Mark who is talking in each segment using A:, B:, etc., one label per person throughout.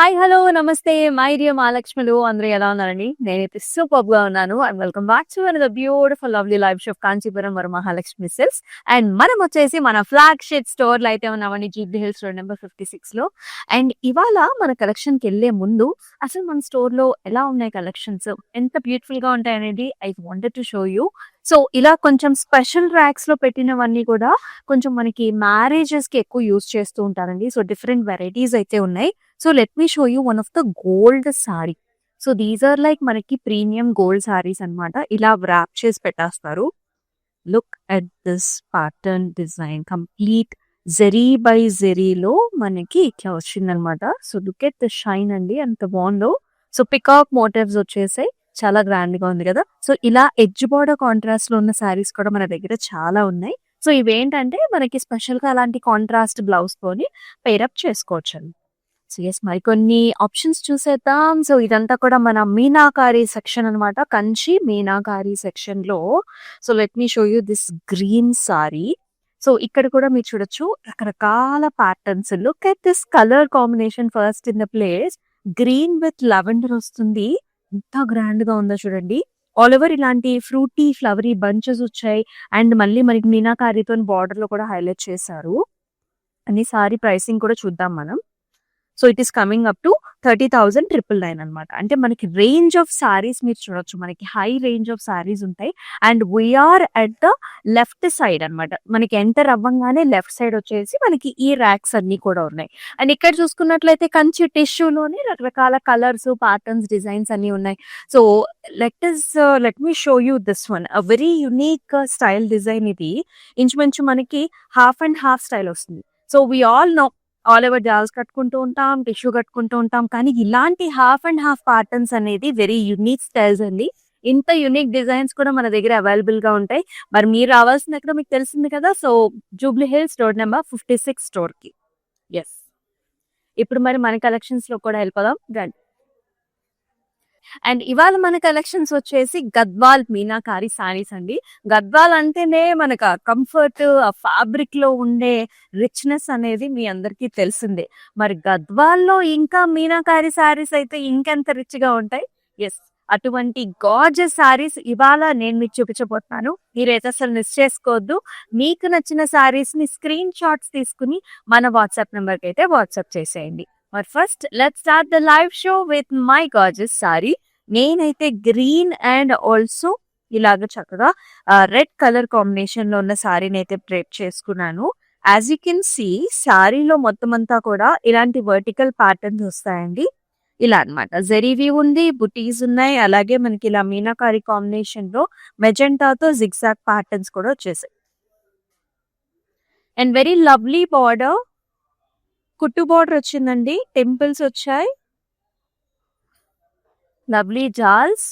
A: Hi! Hello! నమస్తే! My dear మహాలక్ష్ములు అందరూ ఎలా ఉన్నారండి? నేనైతే సూపర్బ్‌గా ఉన్నాను. And welcome back to another beautiful lovely live show of Kanchipuram Varamahalakshmi silks. And మనం వచ్చేసి మన ఫ్లాగ్‌షిప్ స్టోర్‌లో అయితే ఉన్నామండి. జూబ్లీ హిల్స్ రోడ్ నెంబర్ 56లో. అండ్ ఇవాళ మన కలెక్షన్‌కెళ్ళే ముందు అసలు మన స్టోర్‌లో ఎలా ఉన్నాయి కలెక్షన్స్, ఎంత బ్యూటిఫుల్‌గా ఉంటాయనేది I wanted to show you. So, ఇలా కొంచెం స్పెషల్ ర్యాక్స్‌లో పెట్టినవన్నీ కూడా కొంచెం మనకి మ్యారేజెస్‌కి ఎక్కువ యూజ్ చేస్తూ ఉంటారండి. సో, డిఫరెంట్ వెరైటీస్ అయితే ఉన్నాయి. So let me show you one of the gold sari. So these are like మనకి ప్రీమియం గోల్డ్ సారీస్ అన్నమాట. ఇలా వ్రాప్ చేసి పెట్టేస్తారు. Look at this pattern design complete zari by జెరీలో మనకి ఇట్లా వచ్చిందనమాట. So look at the shine అండి, ఎంత బాగుందో. సో పికాక్ మోటివ్స్ వచ్చేసాయి, చాలా గ్రాండ్ గా ఉంది కదా. సో ఇలా ఎడ్జ్ బోర్డర్ కాంట్రాస్ట్ లో ఉన్న సారీస్ కూడా మన దగ్గర చాలా ఉన్నాయి. సో ఇవేంటంటే మనకి స్పెషల్ గా అలాంటి కాంట్రాస్ట్ బ్లౌజ్ తోని పేరప్ చేసుకోవచ్చు. సో యెస్, మరికొన్ని ఆప్షన్స్ చూసేద్దాం. సో ఇదంతా కూడా మన మీనాకారి సెక్షన్ అన్నమాట. కంచి మీనాకారి సెక్షన్ లో. So let me show you this green sorry. So ఇక్కడ కూడా మీరు చూడొచ్చు రకరకాల patterns. Look at this colour combination first in the place. Green with lavender వస్తుంది. ఎంత గ్రాండ్ గా ఉందో చూడండి. ఆల్ ఓవర్ ఇలాంటి ఫ్రూటీ ఫ్లవరీ బంచెస్ వచ్చాయి. అండ్ మళ్ళీ మనకి మీనాకారితో బార్డర్ లో కూడా హైలైట్ చేశారు. అని సారీ ప్రైసింగ్ కూడా చూద్దాం మనం. So it is coming up to 30,999 అనమాట. అంటే మనకి రేంజ్ ఆఫ్ సారీస్ మీరు చూడొచ్చు, మనకి హై రేంజ్ ఆఫ్ సారీస్ ఉంటాయి. And we are at the left side అనమాట. మనకి ఎంటర్ అవ్వంగానే లెఫ్ట్ సైడ్ వచ్చేసి మనకి ఈ ర్యాక్స్ అన్ని కూడా ఉన్నాయి. అండ్ ఇక్కడ చూసుకున్నట్లయితే కంచి టిష్యూలోనే రకరకాల కలర్స్, ప్యాటర్న్స్, డిజైన్స్ అన్ని ఉన్నాయి. So let me show you this one, a very unique style design. ఇది ఇంచుమించు మనకి హాఫ్ అండ్ హాఫ్ స్టైల్ వస్తుంది. So we all know all over jaals కట్టుకుంటూ ఉంటాం, టిష్యూ కట్టుకుంటూ ఉంటాం. కానీ ఇలాంటి హాఫ్ అండ్ హాఫ్ ప్యాటర్న్స్ అనేది వెరీ యునిక్ స్టైల్స్ అండి. ఇంత యునిక్ డిజైన్స్ కూడా మన దగ్గర అవైలబుల్ గా ఉంటాయి. మరి మీరు రావాల్సింది ఎక్కడ మీకు తెలిసింది కదా. So Jubilee Hills road number 56 store కి. ఎస్, ఇప్పుడు మరి మన కలెక్షన్స్ లో కూడా వెళ్ళిపోదాం రండి. అండ్ ఇవాళ మన కలెక్షన్స్ వచ్చేసి గద్వాల్ మీనాకారి సారీస్ అండి. గద్వాల్ అంటేనే మనకు కంఫర్ట్, ఆ ఫ్యాబ్రిక్ లో ఉండే రిచ్నెస్ అనేది మీ అందరికీ తెలిసిందే. మరి గద్వాల్లో ఇంకా మీనాకారి సారీస్ అయితే ఇంకెంత రిచ్ గా ఉంటాయి. ఎస్, అటువంటి గార్జియస్ సారీస్ ఇవాళ నేను మీకు చూపించబోతున్నాను. మీరైతే అసలు మిస్ చేసుకోవద్దు. మీకు నచ్చిన సారీస్ ని స్క్రీన్ షాట్స్ తీసుకుని మన వాట్సాప్ నెంబర్ కి అయితే వాట్సాప్ చేసేయండి. మరి first let's start the live show with my gorgeous sorry. నేనైతే గ్రీన్ అండ్ ఆల్సో ఇలాగ చక్కగా రెడ్ కలర్ కాంబినేషన్ లో ఉన్న సారీని అయితే డ్రేప్ చేసుకున్నాను. యాజ్ యూ కెన్ సీ, సారీలో మొత్తం అంతా కూడా ఇలాంటి వర్టికల్ ప్యాటర్న్స్ వస్తాయండి. ఇలా అన్నమాట. జెరీవి ఉంది, బుటీస్ ఉన్నాయి. అలాగే మనకి ఇలా మీనాకారి కాంబినేషన్ లో మెజెంటాతో జిగ్జాగ్ ప్యాటర్న్స్ కూడా వచ్చేసాయి. అండ్ వెరీ లవ్లీ బార్డర్, కుట్టు బార్డర్ వచ్చిందండి. టెంపుల్స్ వచ్చాయి, lovely jaals,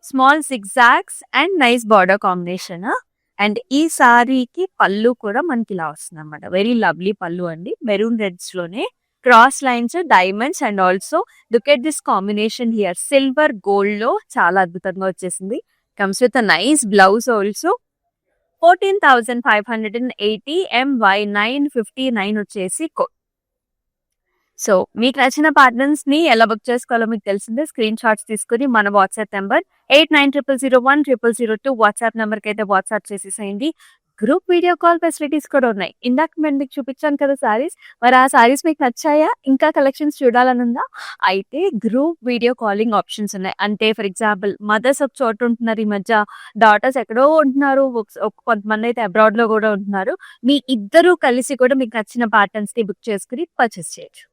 A: small zigzags and nice border combination. And ఈ సారీకి పళ్ళు కూడా మనకి ఇలా వస్తుంది అనమాట. వెరీ లవ్లీ పళ్ళు అండి. మెరూన్ రెడ్స్ లోనే cross lines, diamonds and also look at this combination here. Silver gold లో చాలా అద్భుతంగా వచ్చేసింది. Comes with a nice blouse also. 14,580 MY 959 వచ్చేసి. సో మీకు నచ్చిన పార్ట్నర్స్ ని ఎలా బుక్ చేసుకోవాలో మీకు తెలిసిందే. స్క్రీన్ షాట్స్ తీసుకుని మన వాట్సాప్ నెంబర్ 8900010002 వాట్సాప్ నెంబర్ కి అయితే వాట్సాప్ చేసేసేయండి. గ్రూప్ వీడియో కాల్ ఫెసిలిటీస్ కూడా ఉన్నాయి. ఇందాక నేను మీకు చూపించాను కదా సారీస్. మరి ఆ సారీస్ మీకు నచ్చాయా? ఇంకా కలెక్షన్స్ చూడాలని ఉందా? అయితే గ్రూప్ వీడియో కాలింగ్ ఆప్షన్స్ ఉన్నాయి. అంటే ఫర్ ఎగ్జాంపుల్ మదర్స్ ఒక చోట ఉంటున్నారు ఈ మధ్య, డాటర్స్ ఎక్కడో ఉంటున్నారు, కొంతమంది అయితే అబ్రాడ్ లో కూడా ఉంటున్నారు. మీ ఇద్దరు కలిసి కూడా మీకు నచ్చిన ప్యాటర్న్స్ ని బుక్ చేసుకుని పర్చేస్ చేయొచ్చు.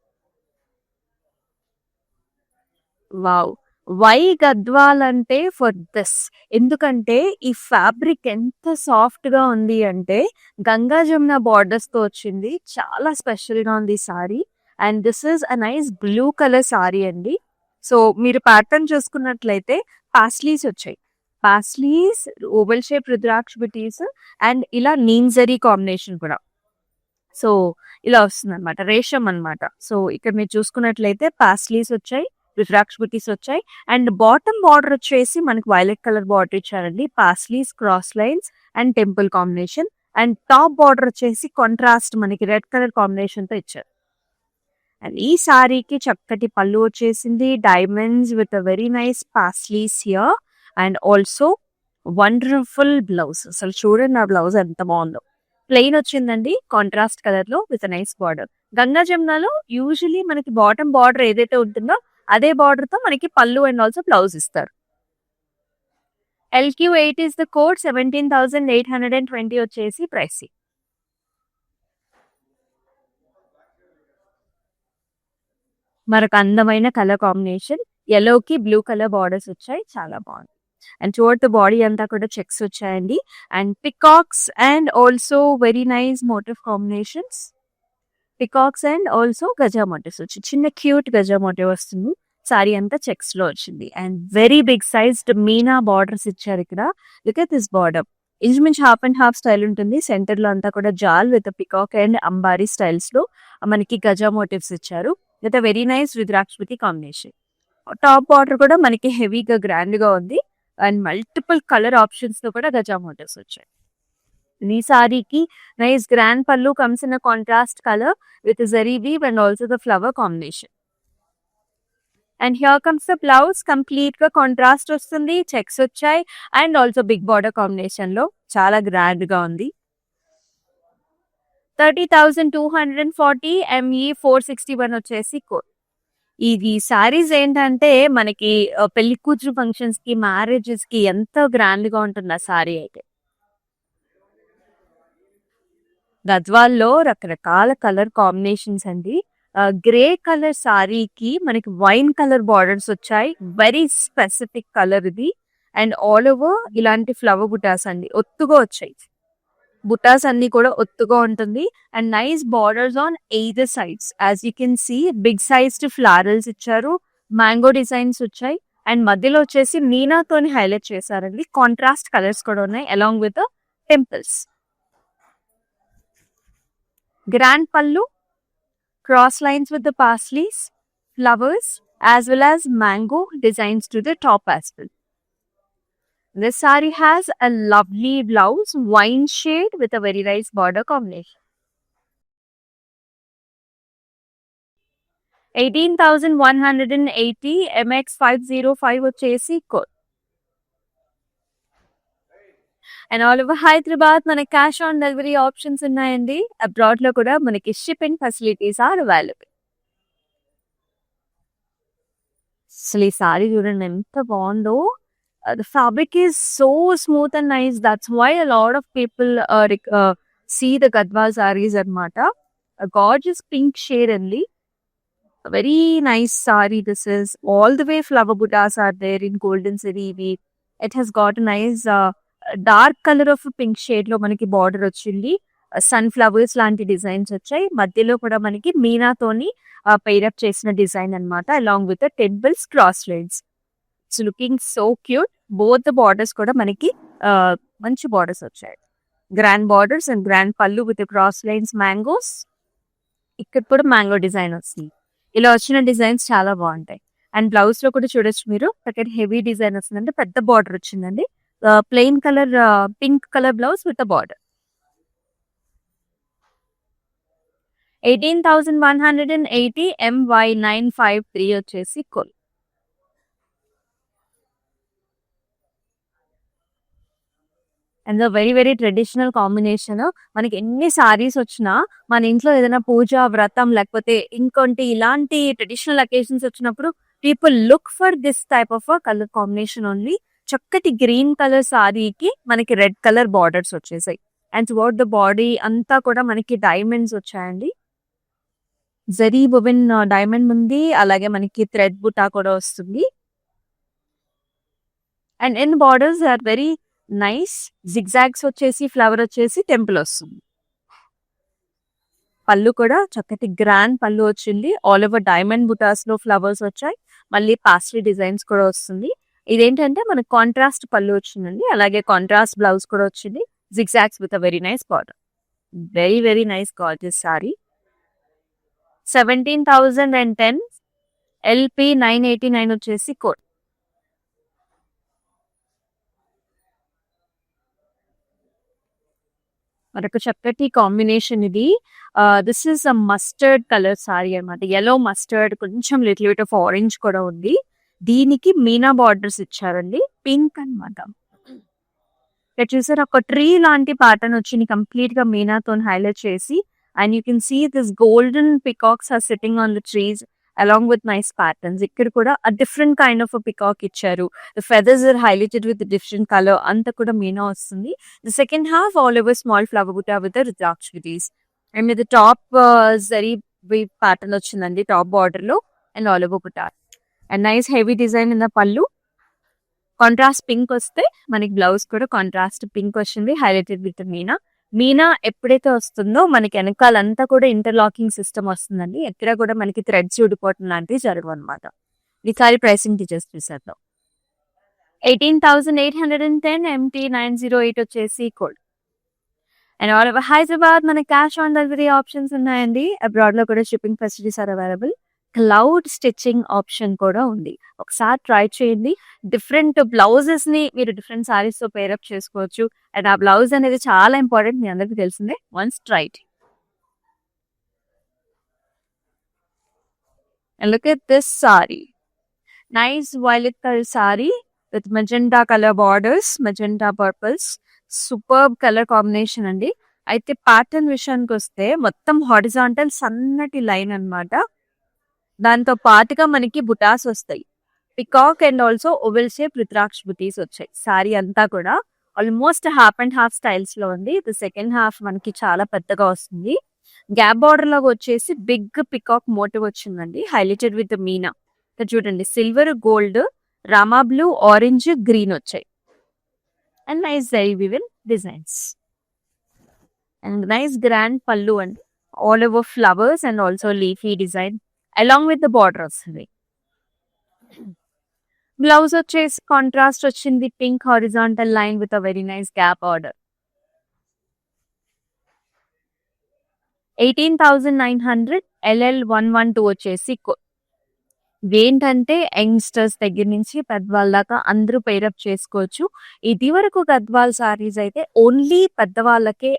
A: వావ్! వై గద్వాల్ అంటే ఫర్ దిస్. ఎందుకంటే ఈ ఫ్యాబ్రిక్ ఎంత సాఫ్ట్ గా ఉంది అంటే గంగా జమున బార్డర్స్ తో వచ్చింది. చాలా స్పెషల్ గా ఉంది sorry. And this is a nice blue colour sari అండి. సో మీరు ప్యాటర్న్ చూసుకున్నట్లయితే పాస్లీస్ వచ్చాయి. Paisleys, oval shape rudraksha buttis and ఇలా నీమ్జరీ కాంబినేషన్ కూడా. సో ఇలా వస్తుంది అనమాట, రేషం అన్నమాట. సో ఇక్కడ మీరు చూసుకున్నట్లయితే పాస్లీస్ వచ్చాయి, రుద్రాక్ష బుటీస్ వచ్చాయి. అండ్ బాటమ్ బార్డర్ వచ్చేసి మనకి వైలెట్ కలర్ బార్డర్ ఇచ్చారండి. Paisleys, cross lines and temple combination. And top border వచ్చేసి కాంట్రాస్ట్ మనకి రెడ్ కలర్ కాంబినేషన్ తో ఇచ్చారు. అండ్ ఈ సారీకి చక్కటి పళ్ళు వచ్చేసింది. Diamonds with a very nice paisleys here and also wonderful blouse. అసలు చూడండి ఆ బ్లౌజ్ ఎంత బాగుందో. ప్లెయిన్ వచ్చిందండి కాంట్రాస్ట్ కలర్ లో విత్ నైస్ బార్డర్. గంగా జమునాలో యూజువలీ మనకి బాటమ్ బార్డర్ ఏదైతే ఉంటుందో అదే బార్డర్ తో మనకి పళ్ళు అండ్ ఆల్సో బ్లౌజ్ ఇస్తారు. LQ8 is the code. 17,820 వచ్చేసి ప్రైస్. మరొక అందమైన కలర్ కాంబినేషన్. యెల్లోకి బ్లూ కలర్ బార్డర్స్ వచ్చాయి. చాలా బాగుంది. అండ్ టువర్డ్ ద బాడీ అంతా కూడా చెక్స్ వచ్చాయండి. And peacocks and also very nice motif combinations. Peacocks and also gaja motifs వచ్చి చిన్న క్యూట్ గజా మోటివ్ వస్తుంది. సారీ అంతా చెక్స్ లో వచ్చింది. And very big sized meena borders ఇచ్చారు ఇక్కడ. Look at this border. ఇంచుమించు హాఫ్ అండ్ హాఫ్ స్టైల్ ఉంటుంది. సెంటర్ లో అంతా కూడా jaal with peacock and ambari styles లో మనకి గజా మోటివ్స్ ఇచ్చారు. విత్ వెరీ నైస్ రుద్రాక్షపతి కాంబినేషన్. టాప్ బార్డర్ కూడా మనకి హెవీగా గ్రాండ్ గా ఉంది. అండ్ మల్టిపుల్ కలర్ ఆప్షన్స్ తో కూడా గజా మోటివ్స్ వచ్చాయి. ఈ సారీకి nice grand pallu comes in contrast colour with zari weave and also the flower combination. And here comes the blouse. Complete గా కాంట్రాస్ట్ వస్తుంది. చెక్స్ వచ్చాయి and also big border combination లో చాలా గ్రాండ్ గా ఉంది. 30,240 ME 461 వచ్చేసి కోడ్. ఇది సారీస్ ఏంటంటే మనకి పెళ్లి కూతురు ఫంక్షన్స్ కి మ్యారేజెస్ కి ఎంత గ్రాండ్ గా ఉంటుంది ఆ సారీ అయితే. గద్వాల్లో రకరకాల కలర్ కాంబినేషన్స్ అండి. గ్రే కలర్ సారీకి మనకి వైన్ కలర్ బార్డర్స్ వచ్చాయి. వెరీ స్పెసిఫిక్ కలర్ ఇది. అండ్ ఆల్ ఓవర్ ఇలాంటి ఫ్లవర్ బుటాస్ అండి ఒత్తుగా వచ్చాయి. బుటాస్ అన్ని కూడా ఒత్తుగా ఉంటుంది. And nice borders on either sides. As you can see big sized florals ఇచ్చారు. మ్యాంగో డిజైన్స్ వచ్చాయి. అండ్ మధ్యలో వచ్చేసి మీనాతోని హైలైట్ చేశారండి. కాంట్రాస్ట్ కలర్స్ కూడా ఉన్నాయి along with temples. Grand pallu, cross lines with the parsleys, flowers, as well as mango designs to the top as well. This saree has a lovely blouse, wine shade with a very nice border combination. 18,180 MX 505 వచ్చేసి code. And all over Hyderabad మనకి cash on delivery options ఉన్నాయండి. Abroad లో కూడా మనకి shipping facilities are available. అసలు ఈ sorry చూడండి ఎంత బాగుందో. The fabric is so smooth and nice. That's why a lot of people see the Gadwal saris అనమాట. గార్జియస్ పింక్ షేడ్ అండి. Very nice sari this is. All the way flower butas are there in golden zari weave. It has got nice dark colour of pink shade లో మనకి border వచ్చింది. Sun flowers లాంటి designs వచ్చాయి. మధ్యలో కూడా మనకి మీనాతోని పైరప్ చేసిన డిజైన్ అనమాట. Along with temples cross lines. It's looking so cute. Both the borders కూడా మనకి మంచి బార్డర్స్ వచ్చాయి. గ్రాండ్ బార్డర్స్ అండ్ గ్రాండ్ పళ్ళు విత్ క్రాస్ లైన్స్, మ్యాంగోస్. ఇక్కడ కూడా మ్యాంగో డిజైన్ వస్తుంది. ఇలా వచ్చిన డిజైన్స్ చాలా బాగుంటాయి. అండ్ బ్లౌజ్ లో కూడా చూడొచ్చు మీరు. అక్కడ హెవీ డిజైన్ వస్తుందంటే పెద్ద బార్డర్ వచ్చిందండి. Plain colour pink colour blouse with border. 18,180 MY 953 వచ్చేసి coal. And very very traditional combination. మనకి ఎన్ని సారీస్ వచ్చినా మన ఇంట్లో ఏదైనా పూజ, వ్రతం లేకపోతే ఇంకొంటి ఇలాంటి ట్రెడిషనల్ అకేషన్స్ వచ్చినప్పుడు people look for this type of colour combination only. చక్కటి గ్రీన్ కలర్ సారీకి మనకి రెడ్ కలర్ బార్డర్స్ వచ్చేసాయి. అండ్ టువర్డ్ ద బాడీ అంతా కూడా మనకి డైమండ్స్ వచ్చాయండి. జరీ బుబిన్ డైమండ్ ఉంది. అలాగే మనకి థ్రెడ్ బుటా కూడా వస్తుంది. And in borders are very nice. Zigzags వచ్చేసి ఫ్లవర్ వచ్చేసి టెంపుల్ వస్తుంది. పళ్ళు కూడా చక్కటి గ్రాండ్ పళ్ళు వచ్చింది. ఆల్ ఓవర్ డైమండ్ బుటాస్ లో ఫ్లవర్స్ వచ్చాయి. మళ్ళీ పాస్ట్రీ డిజైన్స్ కూడా వస్తుంది. ఇదేంటంటే మనకు కాంట్రాస్ట్ పళ్ళు వచ్చిందండి. అలాగే కాంట్రాస్ట్ బ్లౌజ్ కూడా వచ్చింది. Zigzags with a very nice border. Very very nice gorgeous sorry. 17,010 LP 989 వచ్చేసి కోడ్. మరొక చక్కటి కాంబినేషన్ ఇది. This is a mustard colour sorry అనమాట. యెల్లో మస్టర్డ్, కొంచెం లిటిల్ బిట్ ఆఫ్ ఆరెంజ్ కూడా ఉంది. దీనికి మీనా బార్డర్స్ ఇచ్చారండి. పింక్ అనమాట. ఇక్కడ చూసారా, ఒక ట్రీ లాంటి ప్యాటర్న్ వచ్చింది కంప్లీట్ గా మీనాతో హైలైట్ చేసి. And you can see this golden peacocks are sitting on the trees along with nice patterns. ఇక్కడ కూడా a different kind of a peacock ఇచ్చారు. The feathers are highlighted with a different color. అంతా కూడా మీనా వస్తుంది. The second half all over small flower butta with the Rudrakshis. And with the top zari weave pattern వచ్చిందండి top border లో, and all over బుట్ట. And nice heavy design in the పళ్ళు. Contrast pink వస్తే మనకి blouse కూడా contrast pink వచ్చింది, highlighted with Meena. Meena ఎప్పుడైతే వస్తుందో మనకి వెనకాలంతా కూడా ఇంటర్లాకింగ్ సిస్టమ్ వస్తుందండి. ఎక్కడ కూడా మనకి థ్రెడ్స్ ఊడిపోవటం లాంటివి జరగవు అనమాట. ఈసారి ప్రైసింగ్ డీటెయిల్స్ చూసేద్దాం. 18,810 MT 908 వచ్చేసి code. And all over Hyderabad మన క్యాష్ ఆన్ డెలివరీ ఆప్షన్స్ ఉన్నాయండి. అబ్రాడ్ లో కూడా షిప్పింగ్ ఫెసిలిటీస్ ఆర్ అవైలబుల్. క్లౌడ్ స్టిచ్చింగ్ ఆప్షన్ కూడా ఉంది. ఒకసారి ట్రై చేయండి. డిఫరెంట్ బ్లౌజెస్ ని మీరు డిఫరెంట్ సారీస్ తో పేరప్ చేసుకోవచ్చు. అండ్ ఆ బ్లౌజ్ అనేది చాలా ఇంపార్టెంట్, మీ అందరికీ తెలిసిందే. Once try it. And look at this saree. Nice violet color saree with magenta color borders, magenta purples. Superb color combination అండి. అయితే ప్యాటర్న్ విషయానికి వస్తే మొత్తం హారిజాంటల్ సన్నటి లైన్ అన్నమాట. దాంతో పాటుగా మనకి బుటాస్ వస్తాయి. Peacock and also oval shape rudraksha butis వచ్చాయి. సారీ అంతా కూడా almost half and half styles లో ఉంది. ఇది సెకండ్ హాఫ్ మనకి చాలా పెద్దగా వస్తుంది. గ్యాప్ బార్డర్ లాగా వచ్చేసి బిగ్ పికాక్ మోటివ్ వచ్చిందండి, హైలైటెడ్ విత్ మీనా. ఇక్కడ చూడండి, silver, gold, rama blue, orange, green వచ్చాయి. And nice zari woven designs and nice grand pallu అండి. All over flowers and also leafy design along with the border వస్తుంది. బ్లౌజ్ వచ్చేసి contrast వచ్చింది, pink horizontal line with a very nice gap border. 18,900 LL112 వచ్చేసి ఏంటంటే youngsters దగ్గర నుంచి పెద్దవాళ్ళ దాకా అందరూ పేరప్ చేసుకోవచ్చు. ఇది వరకు గద్వాల్ సారీస్ అయితే ఓన్లీ పెద్దవాళ్ళకే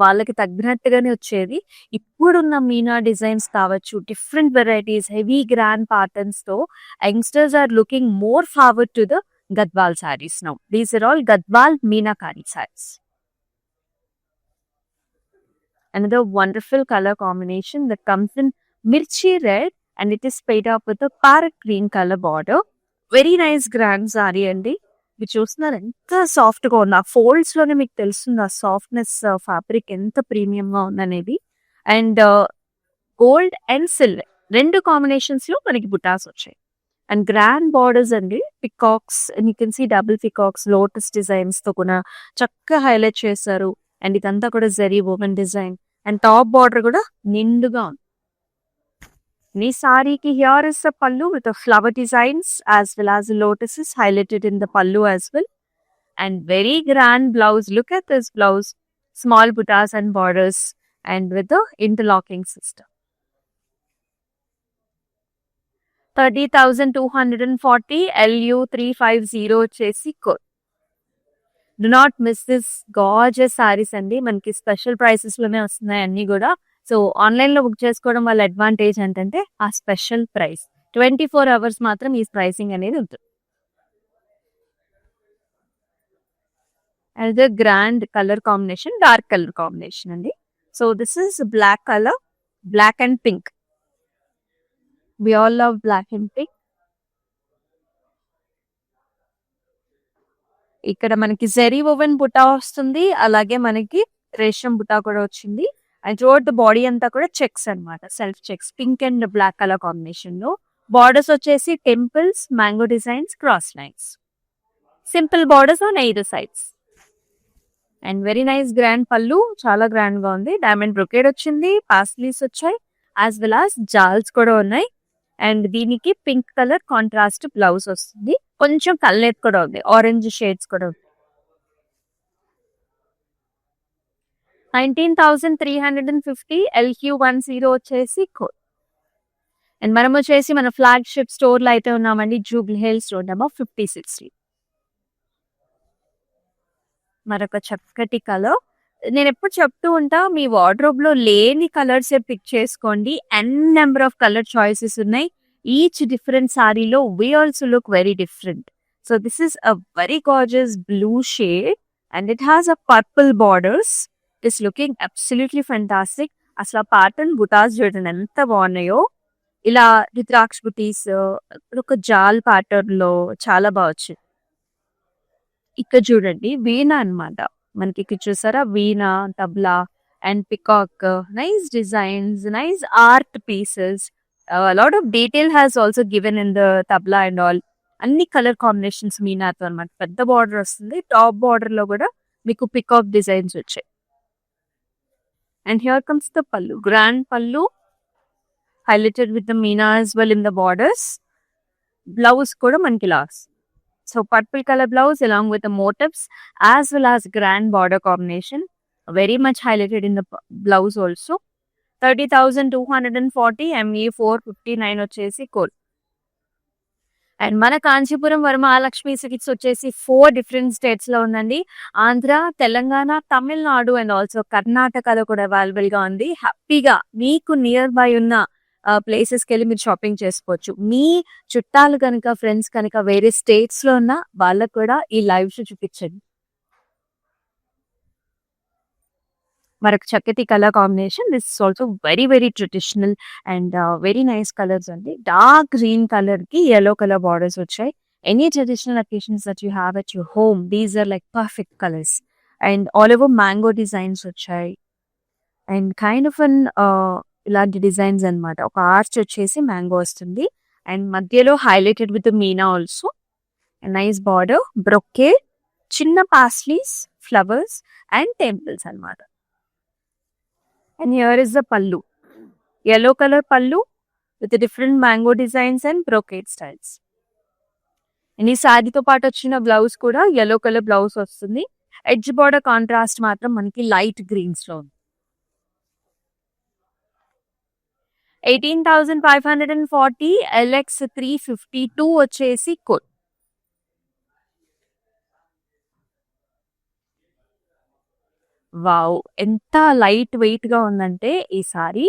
A: వాళ్ళకి తగ్గినట్టుగానే వచ్చేది. ఇప్పుడున్న మీనా డిజైన్స్ కావచ్చు, different varieties, heavy grand patterns తో youngsters are looking more forward to the Gadwal saris now. These are all Gadwal meenakari saris. Another wonderful color combination that comes in mirchi red and it is paid up with a parrot green color border. Very nice grand saree అండి. మీరు చూస్తున్నారు ఎంత soft గా ఉంది. ఆ folds లోనే మీకు తెలుస్తుంది ఆ సాఫ్ట్నెస్, ఫ్యాబ్రిక్ ఎంత ప్రీమియం గా ఉందనేది. అండ్ గోల్డ్ అండ్ సిల్వర్ రెండు కాంబినేషన్స్ లో మనకి బుటాస్ వచ్చాయి. అండ్ గ్రాండ్ బార్డర్స్ అండి, peacocks, you can see double peacocks, lotus designs తో కూడా చక్కగా హైలైట్ చేశారు. అండ్ ఇదంతా కూడా zari woven design. And top border కూడా నిండుగా ఉంది. ఈ సారీకి here is the pallu with flower designs as well as lotuses highlighted in the pallu as well. And very grand blouse. Look at this blouse, small butas and borders and with the interlocking system. 30,240 LU350 వచ్చేసి code. Do not miss this gorgeous saris అండి. మనకి special prices లోనే వస్తున్నాయి అన్ని కూడా. So online లో book చేసుకోవడం వల్ల అడ్వాంటేజ్ ఏంటంటే ఆ స్పెషల్ ప్రైస్ 24 hours మాత్రం ఈ ప్రైసింగ్ అనేది ఉంటుంది. And grand colour combination, dark colour combination అండి. So this is black colour, black and pink. We all love black and pink. ఇక్కడ మనకి జరీ ఓవెన్ బుటా వస్తుంది, అలాగే మనకి రేషం బుటా కూడా వచ్చింది. అండ్ త్రూఅవుట్ ద బాడీ అంతా కూడా చెక్స్ అన్నమాట, self checks, pink and black colour combination లో. బార్డర్స్ వచ్చేసి temples, mango designs, cross lines, simple borders on either sides. And very nice grand pallu, చాలా గ్రాండ్ గా ఉంది. డైమండ్ బ్రొకేడ్ వచ్చింది, పాస్లీస్ వచ్చాయి, యాజ్ వెల్ యాజ్ జాల్స్ కూడా ఉన్నాయి. అండ్ దీనికి పింక్ కలర్ కాంట్రాస్ట్ బ్లౌజ్ వస్తుంది. కొంచెం కలర్ కూడా ఉంది, ఆరెంజ్ షేడ్స్ కూడా ఉంది. 19,350 LQ10 వచ్చేసి కోడ్. అండ్ మనం వచ్చేసి మన ఫ్లాగ్షిప్ స్టోర్ లో అయితే ఉన్నామండి, జూబ్లీ హిల్స్ రోడ్ నెంబర్ 56. మరొక చక్కటి కలర్ నేనెప్పుడు చెప్తూ ఉంటా, మీ వార్డ్‌రోబ్‌లో లేని కలర్సే పిక్ చేసుకోండి. నంబర్ ఆఫ్ కలర్ చాయిసెస్ ఉన్నాయి. ఈచ్ డిఫరెంట్ సారీలో we also look very different. So, this is a very gorgeous blue shade and it has a purple borders. It's looking absolutely fantastic. అసల ఆ ప్యాటర్న్ బుటాస్ చూడండి ఎంత బాగున్నాయో. ఇలా రుద్రాక్ష బుటీస్ ఒక జాల్ ప్యాటర్న్‌లో చాలా బా వచ్చింది. ఇక్కడ చూడండి వీణ అన్నమాట. మనకి ఇక్కడ చూసారా veena, tabla and peacock, nice designs, nice art pieces. Lot of detail has also given in the tabla and all. అన్ని కలర్ కాంబినేషన్స్ మీనాతో అన్నమాట. పెద్ద బార్డర్ వస్తుంది. టాప్ బార్డర్ లో కూడా మీకు పికాక్ డిజైన్స్ వచ్చాయి. And here comes the pallu, grand pallu highlighted with the meena as well in the borders. Blouse కూడా మనకి last. So purple color blouse along with the motifs as well as grand border combination. Very much highlighted in the blouse also. 30,240 ME 459 వచ్చేసి code. And మన Kanchipuram Varamahalakshmi silks వచ్చేసి 4 different states లో ఉందండి. Andhra, Telangana, Tamil Nadu and also కర్ణాటకలో కూడా available గా ఉంది. హ్యాపీగా మీకు నియర్ బై ఉన్న ప్లేసెస్కి వెళ్ళి మీరు షాపింగ్ చేసుకోవచ్చు. మీ చుట్టాలు కనుక, ఫ్రెండ్స్ కనుక వేరే స్టేట్స్ లో ఉన్న వాళ్ళకు కూడా ఈ లైవ్ షో చూపించండి. మరొక చక్కటి colour combination. This is also very very traditional and very nice colours అండి. డార్క్ గ్రీన్ కలర్ కి yellow కలర్ బార్డర్స్ వచ్చాయి. Any traditional occasions that you have at your home, these are like perfect colours. And all over mango designs వచ్చాయి. And kind of అన్ ఇలాంటి designs అన్నమాట. ఒక arch వచ్చేసి mango వస్తుంది. And మధ్యలో highlighted with meena also. Nice border, brocade, చిన్న paisleys, flowers and temples అన్నమాట. And here is the pallu. Yellow color pallu with the different mango designs and brocade styles. And ఈ శారీతో పాటు వచ్చిన బ్లౌజ్ కూడా yellow color blouse వస్తుంది. Edge border contrast మాత్రం మనకి light Greens లో ఉంది. 18,540 LX 352 వచ్చేసి కోడ్. వావ్! ఎంత లైట్ వెయిట్‌గా ఉందంటే ఈ సారీ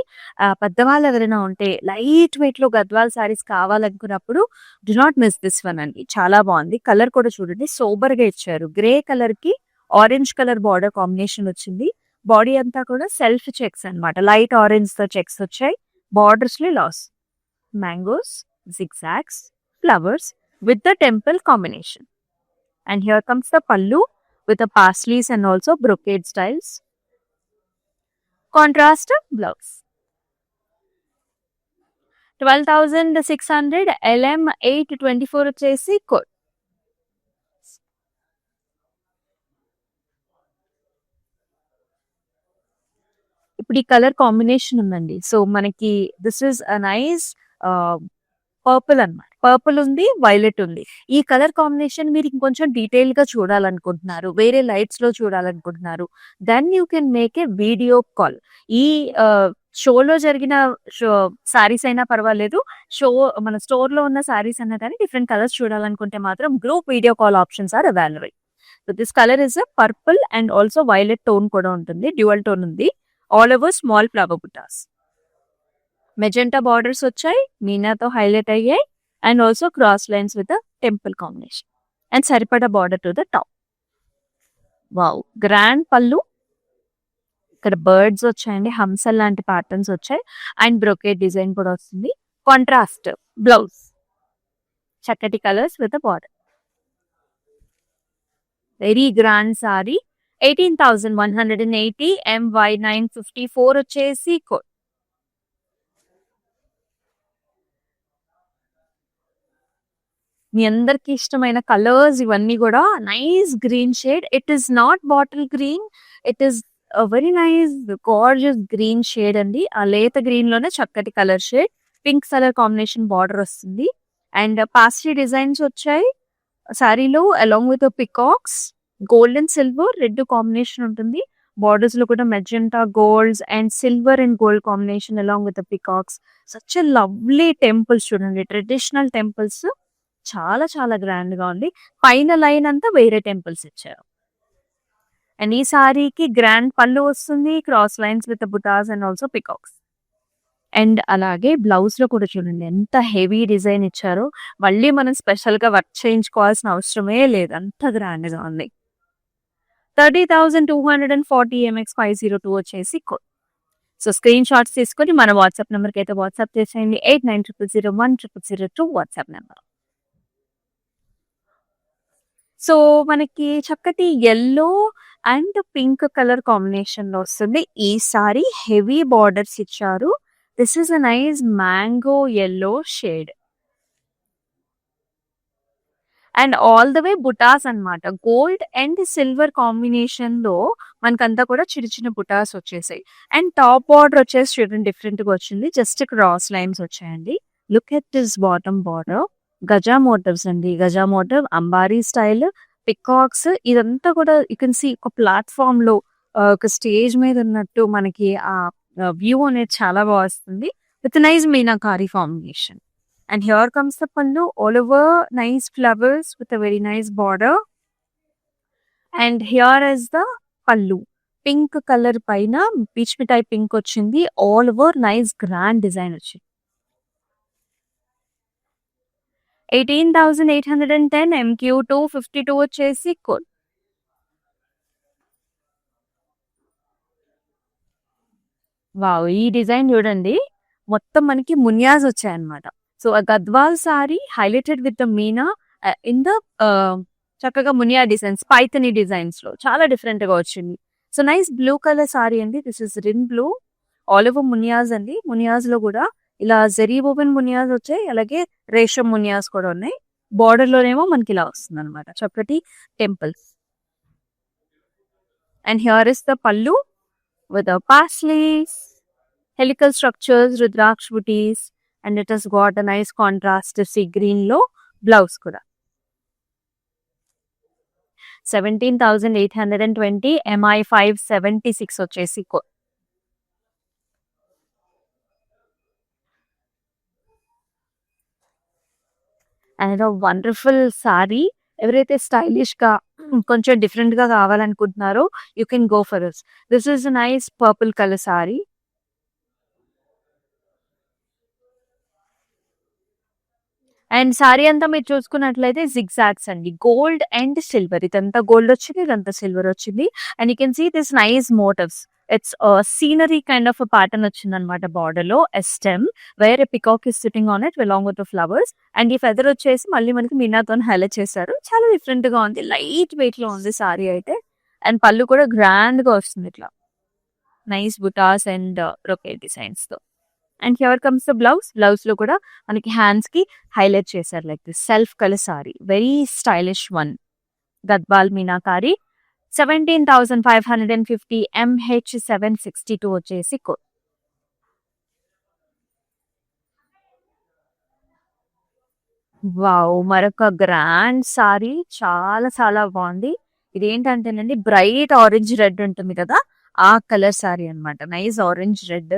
A: పెద్దవాళ్ళు ఎవరైనా ఉంటే లైట్ వెయిట్‌లో గద్వాల్ సారీస్ కావాలనుకున్నప్పుడు do not miss this one అండి. చాలా బాగుంది. కలర్ కూడా చూడండి సోబర్‌గా ఇచ్చారు. గ్రే కలర్‌కి ఆరెంజ్ కలర్ బార్డర్ కాంబినేషన్ వచ్చింది. బాడీ అంతా కూడా సెల్ఫ్ చెక్స్ అన్నమాట. లైట్ ఆరెంజ్‌తో చెక్స్ వచ్చాయి. బార్డర్స్‌లో లాస్. Mangoes, zigzags, flowers with the temple combination. And here comes the pallu with the paisleys and also brocade styles. Contrast blouse. 12,600 LM 824 వచ్చేసి code. ఇప్పుడు ఈ కలర్ కాంబినేషన్ ఉందండి. సో మనకి this is a nice purple అన్నమాట. Purple ఉంది, violet ఉంది. ఈ colour combination మీరు ఇంకొంచెం డీటెయిల్ గా చూడాలనుకుంటున్నారు, వేరే లైట్స్ లో చూడాలనుకుంటున్నారు, then you can make a video call. ఈ షోలో జరిగిన సారీస్ అయినా పర్వాలేదు, మన స్టోర్ లో ఉన్న సారీస్ అయినా కానీ డిఫరెంట్ కలర్స్ చూడాలనుకుంటే మాత్రం group video call options are available. So this colour is purple and also violet tone కూడా ఉంటుంది, డ్యూయల్ టోన్ ఉంది. All over small flower butas. Magenta borders వచ్చాయి, మీనాతో హైలైట్ అయ్యాయి and also cross lines with temple combination and సరిపడా border to the top. Wow! Grand pallu. ఇక్కడ birds వచ్చాయండి, హంసల్ లాంటి ప్యాటర్న్స్ వచ్చాయి అండ్ బ్రొకేట్ డిజైన్ కూడా వస్తుంది. కాంట్రాస్ట్ బ్లౌజ్, చక్కటి colours with border. Very grand sorry. 18,180 MY 954 వచ్చేసి కోడ్. మీ అందరికి ఇష్టమైన కలర్స్ ఇవన్నీ కూడా. Nice green shade. It is not bottle green, it is very nice gorgeous green shade అండి. ఆ లేత గ్రీన్ లోనే చక్కటి colour shade. Pink colour combination border వస్తుంది అండ్ పాస్ట్రీ డిజైన్స్ వచ్చాయి శారీలో along with peacocks. Gold and silver red combination ఉంటుంది. Borders లో కూడా magenta golds and silver and gold combination along with peacocks. Such a lovely temples చూడండి, traditional temples. చాలా చాలా grand గా ఉంది. పైన లైన్ అంతా వేరే టెంపుల్స్ ఇచ్చారు. అండ్ ఈ సారీకి గ్రాండ్ పళ్ళు వస్తుంది, క్రాస్ లైన్స్ విత్ బుటాస్ అండ్ ఆల్సో పికాక్స్. అండ్ అలాగే బ్లౌజ్‌లో కూడా చూడండి ఎంత హెవీ డిజైన్ ఇచ్చారో. మళ్ళీ మనం స్పెషల్‌గా వర్క్ చేయించుకోవాల్సిన అవసరమే లేదు. అంత గ్రాండ్‌గా ఉంది. 30,240 ఎంఎక్స్ 502 వచ్చేసి కోడ్. సో, స్క్రీన్ షాట్స్ తీసుకొని మన వాట్సాప్ నంబర్‌కైతే వాట్సాప్ చేసేయండి. 8900010002 వాట్సాప్ నంబర్. సో, మనకి చక్కటి యెల్లో అండ్ పింక్ కలర్ కాంబినేషన్‌లో వస్తుంది. ఈ సారీ హెవీ బోర్డర్స్ ఇచ్చారు. This is a nice mango yellow shade. And all the way butas అన్నమాట. గోల్డ్ అండ్ సిల్వర్ కాంబినేషన్‌లో మనకంతా కూడా చిన్న చిన్న బుటాస్ వచ్చేసాయి. అండ్ టాప్ బార్డర్ వచ్చేసి చూడండి డిఫరెంట్‌గా వచ్చింది. జస్ట్ క్రాస్ లైన్స్ వచ్చాయండి. Look at this bottom border. గజా మోటివ్స్ అండి. గజా మోటివ్, అంబారీ స్టైల్, పికాక్స్ ఇదంతా కూడా యూ కెన్ సీ ఒక ప్లాట్‌ఫార్మ్‌లో ఒక స్టేజ్ మీద ఉన్నట్టు మనకి ఆ వ్యూ అనేది చాలా బా వస్తుంది. With nice meenakari combination. And here comes the pallu, all over nice flowers with a very nice border. And here is the pallu. Pink color paina peach mitai pink ochindi. All over nice grand design ochindi. 18,810 MQ252 వచ్చేసి కోడ్. Wow! ఈ design చూడండి. మొత్తం మనకి మునియాస్ వచ్చాయన్నమాట. So, ఆ Gadwal sari highlighted with the meena in the చక్కగా muniya designs, Paithani డిజైన్స్‌లో చాలా డిఫరెంట్‌గా వచ్చింది. So, nice blue colour sari అండి. This is Rin blue. All over muniyas అండి. మునియాస్‌లో కూడా ఇలా జరీ ఓవెన్ మునియాస్ వచ్చాయి. అలాగే రేషం మునియాస్ కూడా ఉన్నాయి. బోర్డర్‌లోనేమో మనకి ఇలా వస్తుందన్నమాట. చక్కటి temples. And here is the పల్లు with the parsleys, helical structures, rudraksh booties, and it has got a nice contrast to sea green low blouse kuda. 17,820 MI 576 వచ్చేసి కో. And wonderful sorry. ఎవరైతే స్టైలిష్‌గా కొంచెం డిఫరెంట్‌గా కావాలనుకుంటున్నారో you can go for this. This is a nice purple colour sari. And sari అంతా మీరు చూసుకున్నట్లయితే zigzags అండి. Gold and silver. ఇదంతా గోల్డ్ వచ్చింది. ఇదంతా సిల్వర్ వచ్చింది. And you can see this nice motifs. It's scenery kind of pattern వచ్చిందన్నమాట బార్డర్‌లో. A stem where a peacock is sitting on it along with the flowers. And ఈ feather వచ్చేసి మళ్ళీ మనకి మీనాతోని హైలైట్ చేశారు. చాలా డిఫరెంట్‌గా ఉంది. లైట్ వెయిట్‌లో ఉంది సారీ అయితే. అండ్ పళ్ళు కూడా గ్రాండ్‌గా వస్తుంది ఇట్లా. నైస్ బుటాస్ అండ్ బ్రొకేడ్ డిజైన్స్‌తో. And here comes the blouse. బ్లౌజ్‌లో కూడా మనకి హ్యాండ్స్‌కి హైలైట్ చేశారు like this self colour sari. Very stylish one. Gadwal meenakari. 17,550 MH 762 వచ్చేసి కోడ్. వావ్! మరొక గ్రాండ్ సారీ. చాలా చాలా బాగుంది. ఇదేంటంటేనండి బ్రైట్ ఆరెంజ్ రెడ్ ఉంటుంది కదా! ఆ కలర్ సారీ అన్నమాట. Nice orange red.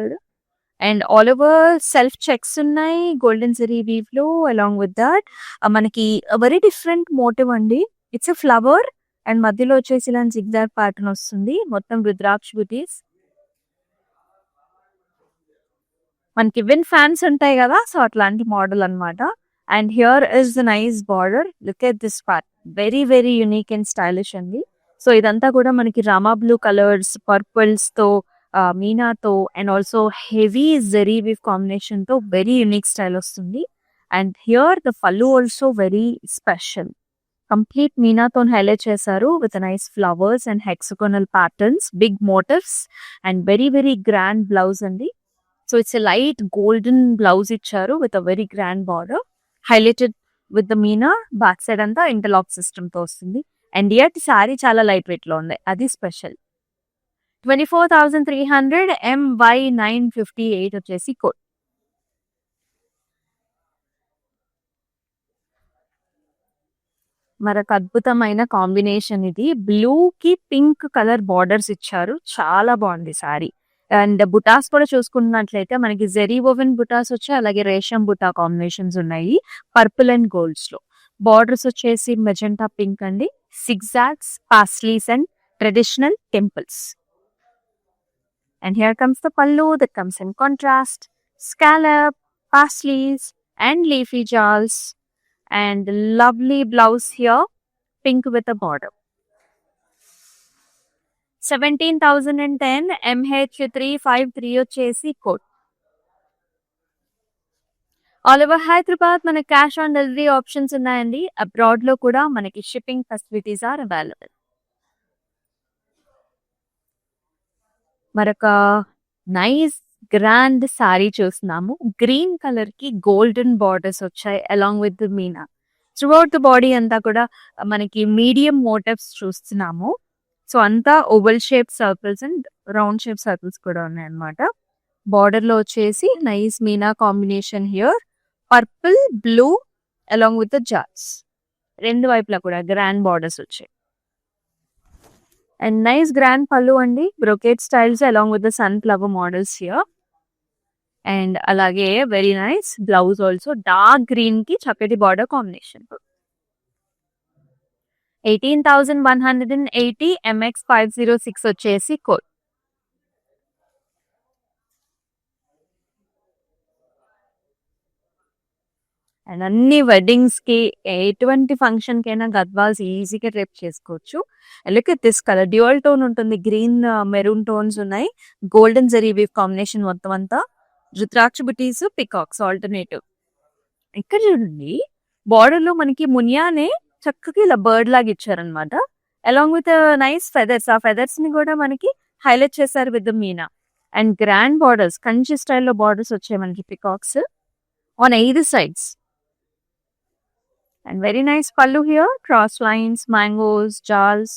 A: And all over self checks ఉన్నాయి. గోల్డెన్ జరీ వీవ్‌లో అలాంగ్ విత్ దట్ మనకి వెరీ డిఫరెంట్ మోటివ్ అండి. ఇట్స్ ఎ ఫ్లవర్ అండ్ మధ్యలో వచ్చేసి ఇలాంటి జిగ్‌జాగ్ ప్యాటర్న్ వస్తుంది. మొత్తం రుద్రాక్ష బూటీస్. మనకి విన్ ఫ్యాన్స్ ఉంటాయి కదా! సో, అట్లాంటి మోడల్ అన్నమాట. And here is the nice border. Look at this part. Very very unique and stylish అండి. సో, ఇదంతా కూడా మనకి రామా బ్లూ కలర్స్, పర్పుల్స్‌తో మీనాతో and also heavy zari weave కాంబినేషన్‌తో వెరీ యూనిక్ స్టైల్ వస్తుంది. And here the pallu also very special. Complete మీనాతోని highlight చేశారు with nice flowers and hexagonal patterns, big motifs and very very grand blouse అండి. So, it's a light golden blouse ఇచ్చారు with a very grand border. Highlighted with the Meena. Back side అంతా interlock సిస్టమ్‌తో వస్తుంది. And at sorry చాలా light వెయిట్‌లో ఉంది. అది special. 24,300 MY 958 వచ్చేసి కోడ్. మరొక అద్భుతమైన కాంబినేషన్ ఇది. బ్లూకి పింక్ కలర్ బార్డర్స్ ఇచ్చారు. చాలా బాగుంది సారీ. అండ్ బుటాస్ కూడా చూసుకున్నట్లయితే మనకి జెరీ ఓవెన్ బుటాస్ వచ్చాయి. అలాగే రేషం బుటా కాంబినేషన్స్ ఉన్నాయి. పర్పుల్ అండ్ గోల్డ్స్‌లో. బార్డర్స్ వచ్చేసి మెజెంటా పింక్ అండి. Zigzags, paisleys and traditional temples. And here comes the pallu that comes in contrast, scallop, paisleys and leafy jewels, and lovely blouse here, pink with a border. 17,010 MH353 వచ్చేసి coat. All over Hyderabad మన cash on delivery options ఉన్నాయండి. Abroad లో కూడా మనకి shipping facilities are available. మరొక nice grand sorry చూస్తున్నాము. Green colour కి golden borders వచ్చాయి along with Meena. Throughout the body అంతా కూడా మనకి మీడియం మోటివ్స్ చూస్తున్నాము. సో అంతా oval shape circles and round shape circles కూడా ఉన్నాయి అన్నమాట. బార్డర్ లో వచ్చేసి nice Meena combination here, purple blue along with the jars. రెండు వైపులా కూడా గ్రాండ్ బార్డర్స్ వచ్చాయి. అండ్ నైస్ గ్రాండ్ పళ్ళు అండి, brocade styles along with the sunflower models here. And అలాగే very nice blouse also dark green కి చక్కటి బార్డర్ కాంబినేషన్. 18,180 MX506 వచ్చేసి code. And అన్ని వెడ్డింగ్స్ కి ఎటువంటి ఫంక్షన్ కైనా గద్వాల్స్ ఈజీగా డ్రేప్ చేసుకోవచ్చు. Look at this colour, dual tone ఉంటుంది, గ్రీన్ మెరూన్ టోన్స్ ఉన్నాయి, గోల్డెన్ జరీ వీవ్ కాంబినేషన్ మొత్తం అంతా, రుద్రాక్ష బుటీస్, పికాక్స్ ఆల్టర్నేటివ్. ఇక్కడ చూడండి బార్డర్ లో మనకి మునియానే చక్కగా ఇలా బర్డ్ లాగా ఇచ్చారనమాట, అలాంగ్ విత్ నైస్ ఫెదర్స్. ఆ ఫెదర్స్ ని కూడా మనకి హైలైట్ చేశారు with the Meena. And grand borders, Kanchi స్టైల్లో బార్డర్స్ వచ్చాయి మనకి, peacocks on either sides. And very nice pallu here, cross lines, mangoes, jars.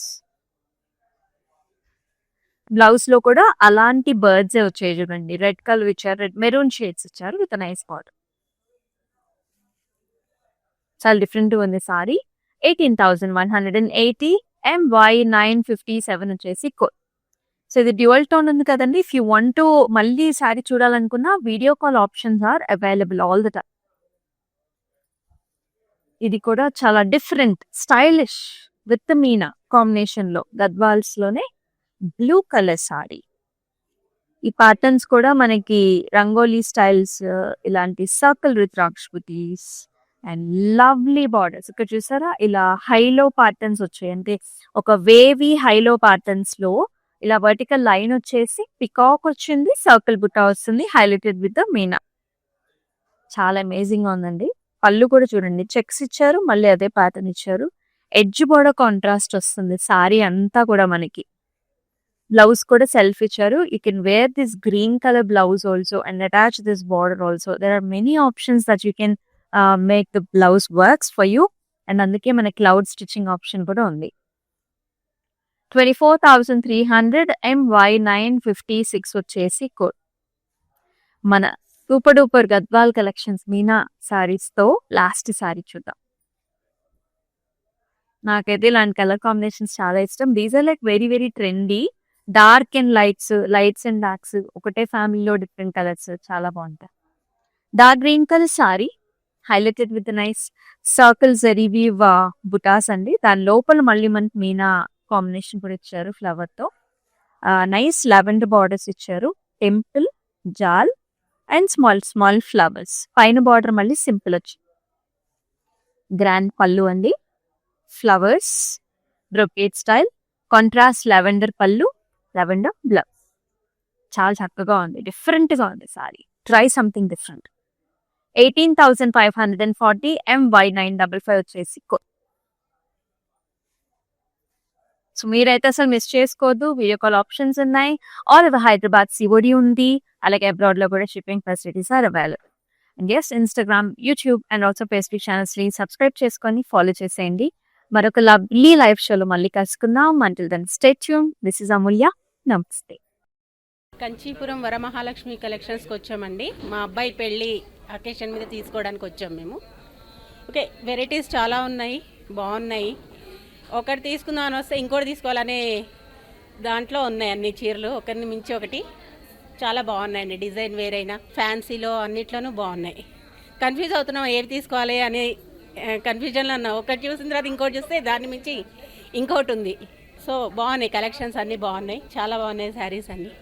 A: Blouse లో కూడా అలాంటి బర్డ్స్ వచ్చాయి చూడండి, రెడ్ కలర్ ఇచ్చారు, రెడ్ మెరూన్ షేడ్స్ ఇచ్చారు విత్ నైస్ బార్డర్. చాలా డిఫరెంట్ ఉంది సారీ. 18,180 MY957 వచ్చేసి కోడ్. సో ఇది డ్యూయల్ టోన్ ఉంది కదండి. ఇఫ్ యూ వాంట్ టు మళ్ళీ సారీ చూడాలనుకున్నా video call options are available all the time. ఇది కూడా చాలా డిఫరెంట్ స్టైలిష్ విత్ మీనా కాంబినేషన్ లో గద్వాల్స్ లోనే బ్లూ కలర్ సారీ. ఈ ప్యాటర్న్స్ కూడా మనకి రంగోలీ స్టైల్స్, ఇలాంటి circle rudraksha buttis and lovely borders. ఇక్కడ చూసారా ఇలా హైలో ప్యాటర్న్స్ వచ్చాయి, అంటే ఒక వేవీ హైలో ప్యాటర్న్స్ లో ఇలా వర్టికల్ లైన్ వచ్చేసి పికాక్ వచ్చింది, సర్కిల్ బుట్ట వస్తుంది, హైలైటెడ్ విత్ ద మీనా. చాలా అమేజింగ్ గా ఉందండి. పళ్ళు కూడా చూడండి, చెక్స్ ఇచ్చారు, మళ్ళీ అదే ప్యాటర్న్ ఇచ్చారు, ఎడ్జ్ బోర్డర్ కాంట్రాస్ట్ వస్తుంది సారీ అంతా కూడా మనకి. బ్లౌజ్ కూడా సెల్ఫ్ ఇచ్చారు. You can wear this green colour blouse also and attach this border also. There are many options that you can make the blouse works for you. And అందుకే మన cloud stitching option కూడా ఉంది. 24,300 MY956 వచ్చేసి code. మన super duper Gadwal collections Meena saris తో last sorry చూద్దాం. నాకైతే ఇలాంటి కలర్ కాంబినేషన్స్ చాలా ఇష్టం. These are like very very trendy, dark and lights and darks ఒకటే ఫ్యామిలీలో డిఫరెంట్ కలర్స్ చాలా బాగుంటాయి. Dark green colour sari highlighted with nice circle zari weave butas అండి. దాని లోపల మళ్ళీ మనకి మీనా కాంబినేషన్ కూడా ఇచ్చారు ఫ్లవర్ తో. నైస్ లావెండర్ బార్డర్స్ ఇచ్చారు, టెంపుల్, జాల్ అండ్ స్మాల్ ఫ్లవర్స్. పైన బార్డర్ మళ్ళీ సింపుల్ వచ్చి గ్రాండ్ పళ్ళు అండి, flowers, brocade style, contrast lavender పళ్ళు, లావెండర్ బ్లౌజ్. చాలా చక్కగా ఉంది, డిఫరెంట్ గా ఉంది sorry. Try something different. 18,540 MY955 వచ్చేసి కోడ్. సో మీరైతే అసలు మిస్ చేసుకోవద్దు, వీడియో కాల్ ఆప్షన్స్ ఉన్నాయి, ఆల్ ఓవర్ హైదరాబాద్ సిఓడి ఉంది, అలాగే అబ్రాడ్ లో కూడా shipping facilities are available. And yes, Instagram, YouTube and also Facebook channels ని సబ్స్క్రైబ్ చేసుకొని ఫాలో చేసేయండి. మరొక లవ్లీ లైవ్ షోలో మళ్ళీ కలుసుకుందాం. Until then stay tune. This is Amulya. నమస్తే.
B: కంచీపురం వరమహాలక్ష్మి కలెక్షన్స్కి వచ్చామండి. మా అబ్బాయి పెళ్ళి అకేషన్ మీద తీసుకోవడానికి వచ్చాం మేము. ఓకే, వెరైటీస్ చాలా ఉన్నాయి, బాగున్నాయి. ఒకటి తీసుకుందాం అని వస్తే ఇంకోటి తీసుకోవాలనే దాంట్లో ఉన్నాయి అన్ని చీరలు, ఒకరిని మించి ఒకటి. చాలా బాగున్నాయండి, డిజైన్ వేరైనా ఫ్యాన్సీలో అన్నిట్లోనూ బాగున్నాయి. కన్ఫ్యూజ్ అవుతున్నాం ఏవి తీసుకోవాలి అనే కన్ఫ్యూజన్లో ఉన్నాం. ఒకటి చూసిన తర్వాత ఇంకోటి చూస్తే దాన్ని మించి ఇంకోటి ఉంది. సో బాగున్నాయి, కలెక్షన్స్ అన్నీ బాగున్నాయి, చాలా బాగున్నాయి శారీస్ అన్నీ.